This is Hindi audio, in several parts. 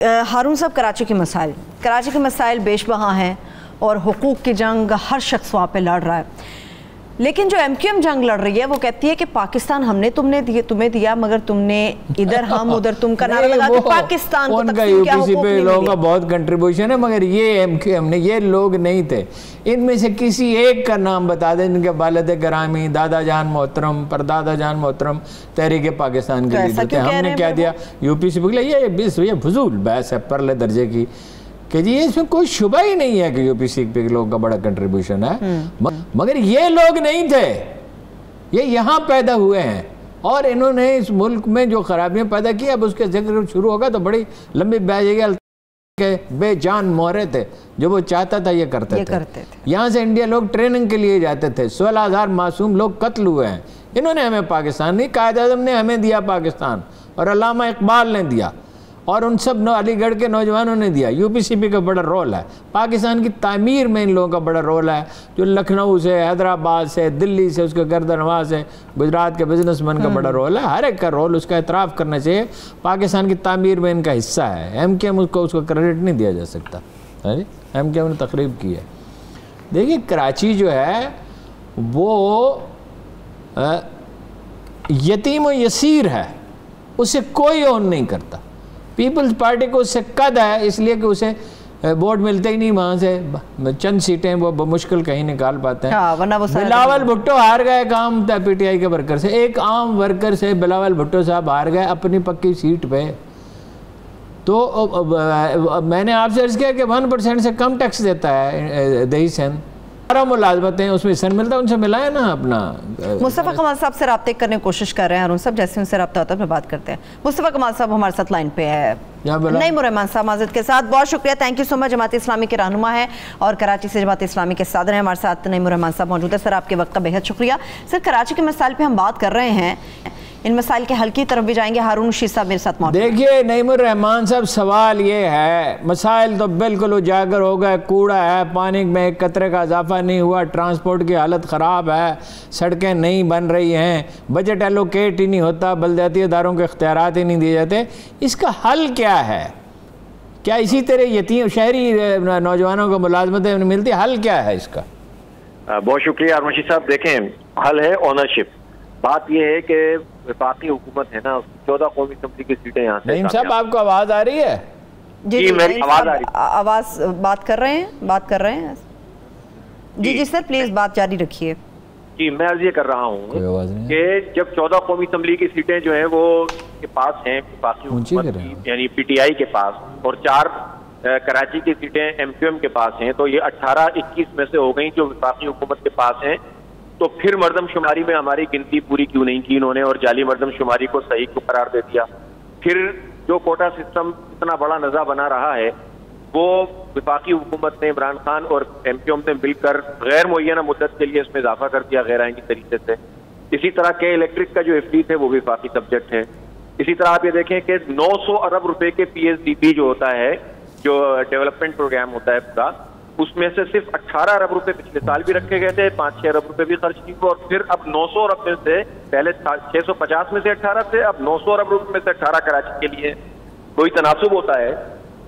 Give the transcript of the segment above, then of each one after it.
हारून साहब, कराची के मसाइल बेशबहा हैं और हुकूक की जंग हर शख्स वहाँ पे लड़ रहा है, लेकिन जो MQM जंग लड़ रही है वो कहती है कि पाकिस्तान हमने तुम्हें दिया मगर तुमने इधर हम उधर तुम का नारा लगा के पाकिस्तान को तकसीम किया। यूपीसी पे लोगों का बहुत कंट्रीब्यूशन है, मगर ये MQM ने, ये लोग नहीं थे। इनमें से किसी एक का नाम बता दें जिनके वालिद गिरामी दादा जान मोहतरम परदादा जान मोहतरम तहरीक पाकिस्तान के लीडर थे। हमने क्या दिया यूपीसी पे? ये फजूल बहस है परले दर्जे की कि जी इसमें कोई शुबा ही नहीं है कि यूपीसी पे लोगों का बड़ा कंट्रीब्यूशन है, मगर ये लोग नहीं थे, ये यहाँ पैदा हुए हैं और इन्होंने इस मुल्क में जो खराबियां पैदा की। अब उसके जिक्र शुरू होगा तो बड़ी लंबी बहस के बेजान मोहरे थे जो वो चाहता था ये करते थे। यहाँ से इंडिया लोग ट्रेनिंग के लिए जाते थे, 16,000 मासूम लोग कत्ल हुए हैं। इन्होंने हमें पाकिस्तान नहीं, कायद आज़म ने हमें दिया पाकिस्तान और अल्लामा इकबाल ने दिया और उन सब अलीगढ़ के नौजवानों ने दिया। यूपीसीपी का बड़ा रोल है, पाकिस्तान की तामीर में इन लोगों का बड़ा रोल है, जो लखनऊ से, हैदराबाद से, दिल्ली से, उसके गर्दनवाज से, गुजरात के बिजनेसमैन का बड़ा रोल है। हर एक का रोल उसका एतराफ़ करना चाहिए, पाकिस्तान की तामीर में इनका हिस्सा है। MQM उसको क्रेडिट नहीं दिया जा सकता। है जी, MQM ने तकरीब की है। देखिए कराची जो है वो यतीम व यसीर है, उसे कोई ओन नहीं करता। पीपल्स पार्टी को उससे कद है इसलिए कि उसे वोट मिलते ही नहीं, वहाँ से चंद सीटें वो मुश्किल कहीं निकाल पाते हैं। बिलावल भुट्टो हार गए काम था PTI के वर्कर से, एक आम वर्कर से बिलावल भुट्टो साहब हार गए अपनी पक्की सीट पे। तो मैंने आपसे अर्ज़ किया कि 1% से कम टैक्स देता है दही सेंध, मुलाजमतें उसमें सन मिलता है, उनसे मिला है ना अपना। मुस्तफ़ा कमाल साहब से राब्ते करने की कोशिश कर रहे हैं हारून साहब, जैसे उनसे राब्ता होता है बात करते हैं। मुस्तफ़ा कमाल साहब हमारे साथ लाइन पे है नईमुर रहमान साहब माजिद के साथ। बहुत शुक्रिया, thank you so much. Jamaat Islami के रहनुमा है और कराची से जमात इस्लामी के सदर हैं, हमारे साथ नईमुर रहमान साहब मौजूद है। सर आपके वक्त का बेहद शुक्रिया। सर कराची के मसाइल पे हम बात कर रहे हैं, इन मसाइल के हल की तरफ भी जाएंगे। हारून रशीद साहब मेरे साथ मौजूद। देखिए नईमुर रहमान साहब, सवाल ये है, मसाइल तो बिल्कुल उजागर हो गए, कूड़ा है, पानी में एक कतरे का इजाफा नहीं हुआ, ट्रांसपोर्ट की हालत ख़राब है, सड़कें नहीं बन रही हैं, बजट एलोकेट ही नहीं होता, बलदियाती इदारों के इख्तियारात ही नहीं दिए जाते। इसका हल क्या है? क्या इसी तरह यतीम शहरी नौजवानों को मुलाजमतें मिलती? हल क्या है इसका? बहुत शुक्रिया हारून रशीद साहब। देखें, हल है ओनरशिप। बात यह है कि वफाकी हुकूमत है ना, 14 कौमी असम्बली की सीटें यहाँ से। नईम साहब आपको आवाज आ रही है? जी मेरी आवाज आ रही है। आवाज बात कर रहे हैं जी सर प्लीज बात जारी रखिए। जी मैं अर्ज ये कर रहा हूँ कि जब 14 कौमी असम्बली की सीटें जो है वो के पास हैं वफाकी हुकूमत की, यानी PTI के पास, और 4 कराची की सीटें MQM के पास हैं, तो ये 18-21 में से हो गई जो वफाकी हुकूमत के पास हैं। तो फिर मर्दमशुमारी में हमारी गिनती पूरी क्यों नहीं की इन्होंने और जाली मर्दमशुमारी को सही को करार दे दिया। फिर जो कोटा सिस्टम इतना बड़ा नज़ा बना रहा है वो वफाकी हुकूमत ने, इमरान खान और MQM ने मिलकर गैर मुअय्यना मुद्दत के लिए इसमें इजाफा कर दिया गैर आईनी तरीके से। इसी तरह के इलेक्ट्रिक का जो FT है वो भी वफाकी सब्जेक्ट है। इसी तरह आप ये देखें कि 900 अरब रुपए के PSDP जो होता है, जो डेवलपमेंट प्रोग्राम होता है पूरा, उसमें से सिर्फ 18 अरब रुपए पिछले साल भी रखे गए थे, 5-6 अरब रुपए भी खर्च किए, और फिर अब 900 अरब में से, पहले 650 में से 18 थे, अब 900 अरब रुपए में से 18 कराची के लिए। कोई तनासुब होता है,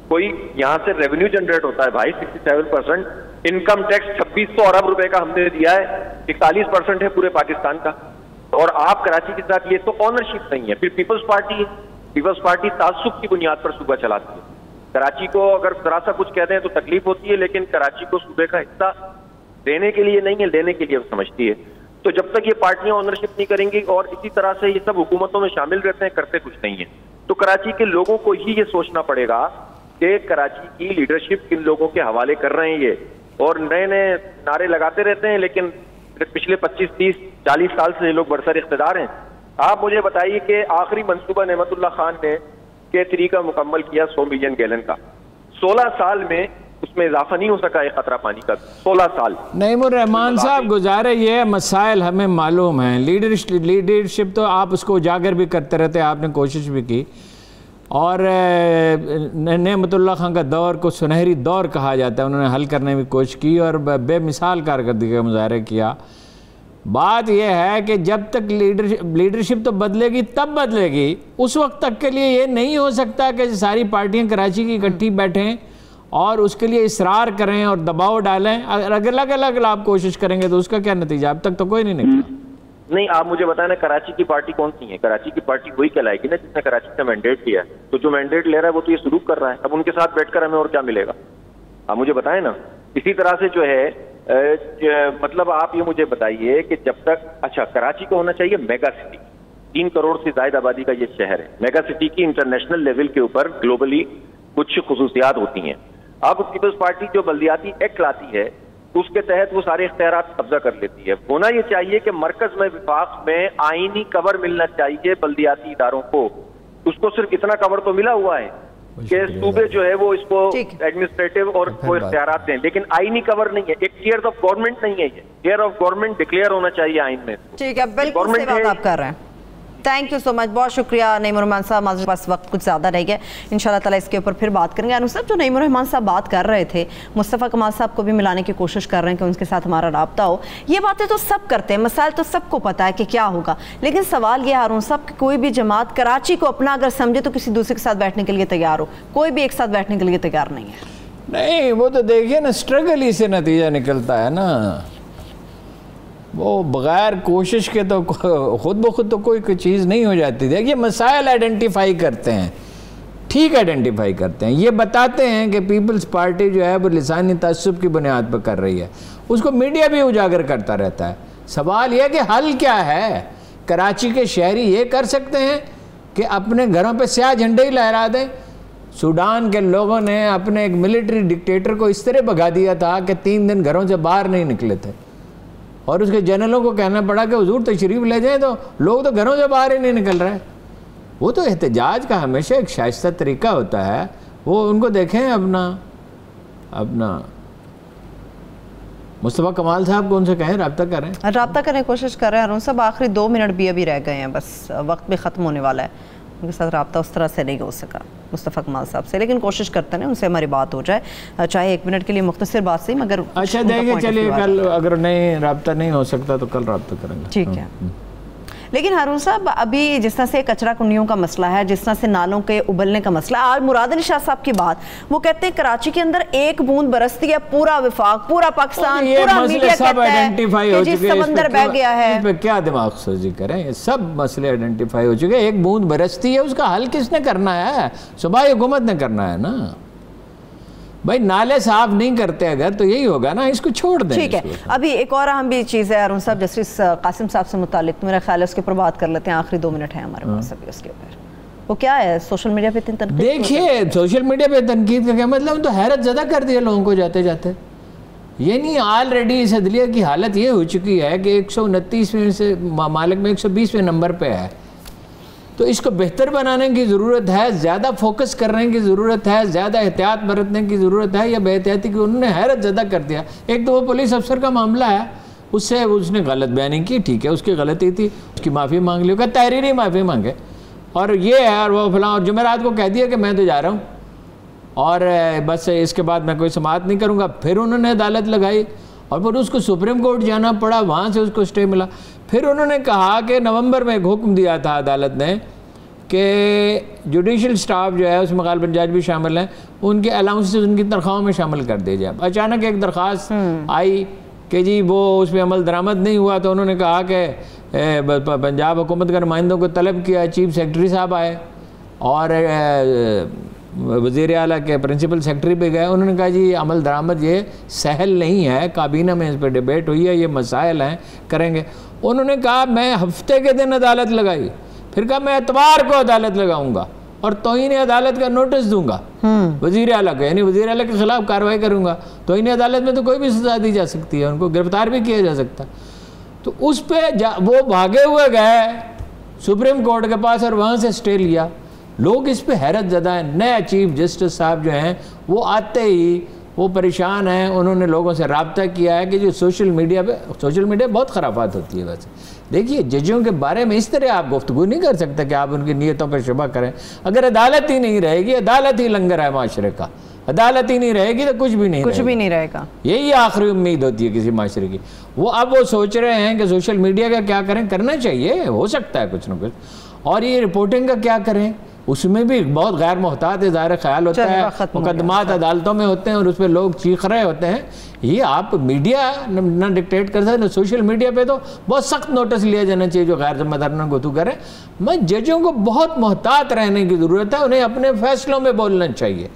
कोई यहाँ से रेवेन्यू जनरेट होता है भाई 67%। इनकम टैक्स 2600 अरब रुपए का हमने दिया है, 41% है पूरे पाकिस्तान का, और आप कराची के साथ, ये तो ऑनरशिप नहीं है। फिर पीपल्स पार्टी तासुब की बुनियाद पर सूबा चलाती है। कराची को अगर जरा सा कुछ कहते हैं तो तकलीफ होती है, लेकिन कराची को सूबे का हिस्सा देने के लिए नहीं है, लेने के लिए समझती है। तो जब तक ये पार्टियां ओनरशिप नहीं करेंगी और इसी तरह से ये सब हुकूमतों में शामिल रहते हैं, करते कुछ नहीं है, तो कराची के लोगों को ही ये सोचना पड़ेगा कि कराची की लीडरशिप किन लोगों के हवाले कर रहे हैं ये। और नए नए नारे लगाते रहते हैं, लेकिन पिछले 25, 30, 40 साल से ये लोग बरसर इख्तिदार हैं। आप मुझे बताइए कि आखिरी मंसूबा नेमतुल्लाह खान ने के तरीका मुकम्मल किया 100 मिलियन गैलन का, 16 साल में उसमें इजाफा नहीं हो सका एक खतरा पानी का, 16 साल। नईमुर रहमान साहब, गुजारे ये मसाइल हमें मालूम हैं, लीडरशिप तो आप उसको उजागर भी करते रहते हैं, आपने कोशिश भी की, और नेमतुल्लाह खान का दौर को सुनहरी दौर कहा जाता है, उन्होंने हल करने की कोशिश की और बेमिसाल कारकर्दगी का मुजाहरा किया। बात यह है कि जब तक लीडरशिप तो बदलेगी तब बदलेगी, उस वक्त तक के लिए ये नहीं हो सकता कि सारी पार्टियां कराची की इकट्ठी बैठें और उसके लिए इसरार करें और दबाव डालें। अगर अलग अलग आप कोशिश करेंगे तो उसका क्या नतीजा? अब तक तो कोई नहीं निकला। नहीं, आप मुझे बताएं ना, कराची की पार्टी कौन सी है? कराची की पार्टी वही कहलाएगी ना जिसने कराची का मैंडेट लिया है। तो जो मैंडेट ले रहा है वो तो ये सलूक कर रहा है, अब उनके साथ बैठकर हमें और क्या मिलेगा? आप मुझे बताएं ना। इसी तरह से जो है मतलब आप ये मुझे बताइए कि जब तक, अच्छा, कराची को होना चाहिए मेगा सिटी, 3 करोड़ से ज्यादा आबादी का ये शहर है। मेगा सिटी की इंटरनेशनल लेवल के ऊपर ग्लोबली कुछ खुसूसियात होती हैं। अब पीपल्स पार्टी जो बल्दियाती एक्ट लाती है उसके तहत वो सारे इख्तियारात कब्जा कर लेती है। होना ये चाहिए कि मरकज में विफाक में आईनी कवर मिलना चाहिए बल्दियाती इदारों को। उसको सिर्फ इतना कवर तो मिला हुआ है कि सूबे जो है वो इसको एडमिनिस्ट्रेटिव और वो इख्तियारात दें, लेकिन आईनी कवर नहीं है। एक चेयर ऑफ गवर्नमेंट नहीं है, ये चेयर ऑफ गवर्नमेंट डिक्लेयर होना चाहिए आइन में। ठीक है, बिल्कुल सही बात आप कर रहे हैं। थैंक यू सो मच, बहुत शुक्रिया नईमुर रहमान साहब। हमारे पास वक्त कुछ ज़्यादा रह गया, इंशाल्लाह ताला इसके ऊपर फिर बात करेंगे। अनुसार जो नईमुर रहमान साहब बात कर रहे थे, मुस्तफ़ा कमाल साहब को भी मिलाने की कोशिश कर रहे हैं कि उनके साथ हमारा राब्ता हो। ये बातें तो सब करते हैं, मसाइल तो सबको पता है कि क्या होगा, लेकिन सवाल ये हारून साहब कि कोई भी जमात कराची को अपना अगर समझे तो किसी दूसरे के साथ बैठने के लिए तैयार हो, कोई भी एक साथ बैठने के लिए तैयार नहीं है। नहीं, वो तो देखिए ना, स्ट्रगल ही से नतीजा निकलता है ना। वो बग़ैर कोशिश के तो खुद ब खुद तो कोई चीज़ नहीं हो जाती। देखिए, मसाइल आइडेंटिफाई करते हैं, ठीक आइडेंटिफाई करते हैं, ये बताते हैं कि पीपल्स पार्टी जो है वो लिसानी तअस्सुब की बुनियाद पर कर रही है, उसको मीडिया भी उजागर करता रहता है। सवाल यह कि हल क्या है? कराची के शहरी ये कर सकते हैं कि अपने घरों पे स्याह झंडे ही लहरा दें। सूडान के लोगों ने अपने एक मिलिट्री डिक्टेटर को इस तरह भगा दिया था कि 3 दिन घरों से बाहर नहीं निकले थे, और उसके जनरलों को कहना पड़ा कि हुजूर तशरीफ ले जाएं, तो लोग तो घरों से बाहर ही नहीं निकल रहे। वो तो एहतजाज का हमेशा एक शाइस्ता तरीका होता है, वो उनको देखें अपना मुस्तफ़ा कमाल साहब को उनसे कहें रब्ता करें, कोशिश कर रहे हैं। अरुण साहब, आखिरी 2 मिनट भी अभी रह गए हैं, बस वक्त भी ख़त्म होने वाला है। उनके साथ रब्ता उस तरह से नहीं हो सका मुस्तफ़ा कमाल साहब से, लेकिन कोशिश करते हैं उनसे हमारी बात हो जाए, चाहे 1 मिनट के लिए मुख्तसर बात सही, मगर अच्छा देखें, चलिए कल अगर नहीं रब्ता नहीं हो सकता तो कल रब्ता करेंगे। ठीक है। लेकिन हारून साहब, अभी जिस तरह से कचरा कुंडियों का मसला है, जिस तरह से नालों के उबलने का मसला, आज मुराद अली शाह साहब की बात, वो कहते हैं कराची के अंदर एक बूंद बरसती है, पूरा विफाक, पूरा पाकिस्तान, पूरा मीडिया कहता है कि समंदर बह गया है। इस पे क्या दिमाग सोजी करें, ये सब मसले आइडेंटिफाई हो चुके हैं। एक बूंद बरसती है, उसका हल किसने करना है? सूबाई हुकूमत ने करना है ना भाई। नाले साफ नहीं करते अगर तो यही होगा ना, इसको छोड़ दें। ठीक है, अभी एक और अहम भी चीज़ है अरुण साहब, जस्टिस कासिम साहब से मुतालिक, मेरा ख्याल है उसके ऊपर बात कर लेते हैं। आखिरी 2 मिनट है हमारे पास अभी उसके ऊपर। वो क्या है, सोशल मीडिया पे तनकीद? देखिए, सोशल मीडिया पे तनकीद का क्या मतलब, तो हैरत ज़्यादा कर दिया लोगों को जाते जाते। ये नहीं, ऑलरेडी इस अदलिया की हालत ये हो चुकी है कि 129 में से मालिक में 120वें नंबर पे है, तो इसको बेहतर बनाने की ज़रूरत है, ज़्यादा फोकस करने की ज़रूरत है, ज़्यादा एहतियात बरतने की ज़रूरत है, या बेहतियाती की। उन्होंने हैरत ज़्यादा कर दिया। एक तो वो पुलिस अफसर का मामला है, उससे उसने गलत बयानी की, ठीक है, उसकी गलती थी, उसकी माफ़ी मांग ली, उसका तहरीरी माफ़ी मांगे, और ये है और वो फलां, और जुमेरात को कह दिया कि मैं तो जा रहा हूँ और बस इसके बाद मैं कोई समाअत नहीं करूँगा। फिर उन्होंने अदालत लगाई और फिर उसको सुप्रीम कोर्ट जाना पड़ा, वहाँ से उसको स्टे मिला। फिर उन्होंने कहा कि नवंबर में एक हुक्म दिया था अदालत ने कि जुडिशल स्टाफ जो है उसमें गालिबन जज भी शामिल हैं, उनके अलाउंसेस उनकी तनख्वाहों में शामिल कर दिए जाए। अचानक एक दरख्वास्त आई कि जी वो उस पर अमल दरामद नहीं हुआ, तो उन्होंने कहा कि पंजाब हुकूमत के नुमाइंदों को तलब किया, चीफ सेक्रेटरी साहब आए और वज़ीर आला के प्रिंसिपल सेक्रेटरी पे गए। उन्होंने कहा जी अमल दरामद ये सहल नहीं है, काबीना में इस पर डिबेट हुई है, ये मसाइल हैं, करेंगे। उन्होंने कहा मैं हफ्ते के दिन अदालत लगाई, फिर कहा मैं एतवार को अदालत लगाऊंगा और तौहीन अदालत का नोटिस दूंगा वज़ीर आला को, यानी वज़ीर आला के खिलाफ कार्रवाई करूंगा। तौहीन अदालत में तो कोई भी सजा दी जा सकती है, उनको गिरफ्तार भी किया जा सकता। तो उस पर वो भागे हुए गए सुप्रीम कोर्ट के पास और वहाँ से स्टे लिया। लोग इस पे हैरत ज़दा हैं। नए चीफ जस्टिस साहब जो हैं वो आते ही वो परेशान हैं, उन्होंने लोगों से रब्ता किया है कि जो सोशल मीडिया बहुत ख़राबात होती है। वैसे देखिए, जजों के बारे में इस तरह आप गुफ्तगू नहीं कर सकते कि आप उनकी नीयतों पर शुबा करें। अगर अदालत ही नहीं रहेगी, अदालत ही लंगर है माशरे का, अदालत ही नहीं रहेगी तो कुछ भी नहीं रहेगा। यही आखिरी उम्मीद होती है किसी माशरे की। वो सोच रहे हैं कि सोशल मीडिया का क्या करें, करना चाहिए, हो सकता है कुछ ना कुछ, और ये रिपोर्टिंग का क्या करें, उसमें भी बहुत गैर मोहतात ज़ाहिर ख्याल होता है, मुकदमात अदालतों में होते हैं और उस पर लोग चीख रहे होते हैं। ये आप मीडिया ना डिक्टेट कर सकते, सोशल मीडिया पे तो बहुत सख्त नोटिस लिया जाना चाहिए जो गैर जिम्मेदार ना गुफ्तगू करें। मैं जजों को बहुत मोहतात रहने की ज़रूरत है, उन्हें अपने फैसलों में बोलना चाहिए।